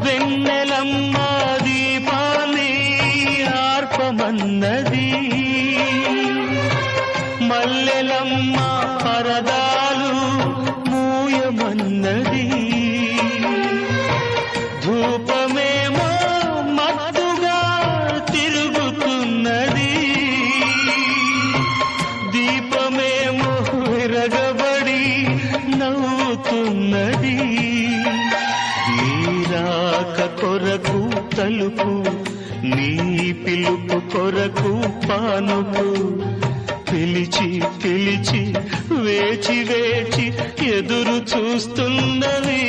వెన్నెలమ్మ దీపాన్ని ఆర్పమన్నది, మల్లెలమ్మ పరదాలు మూయమన్నది, ధూపమేమో మత్తుగా తిరుగుతున్నది, దీపమేమో విరగబడి నవ్వుతున్నది. నీరాక కొరకు తలుపు, నీ పిలుపు కొరకు పానుపు, పిలిచి పిలిచి వేచి వేచి ఎదురు చూస్తున్నవి.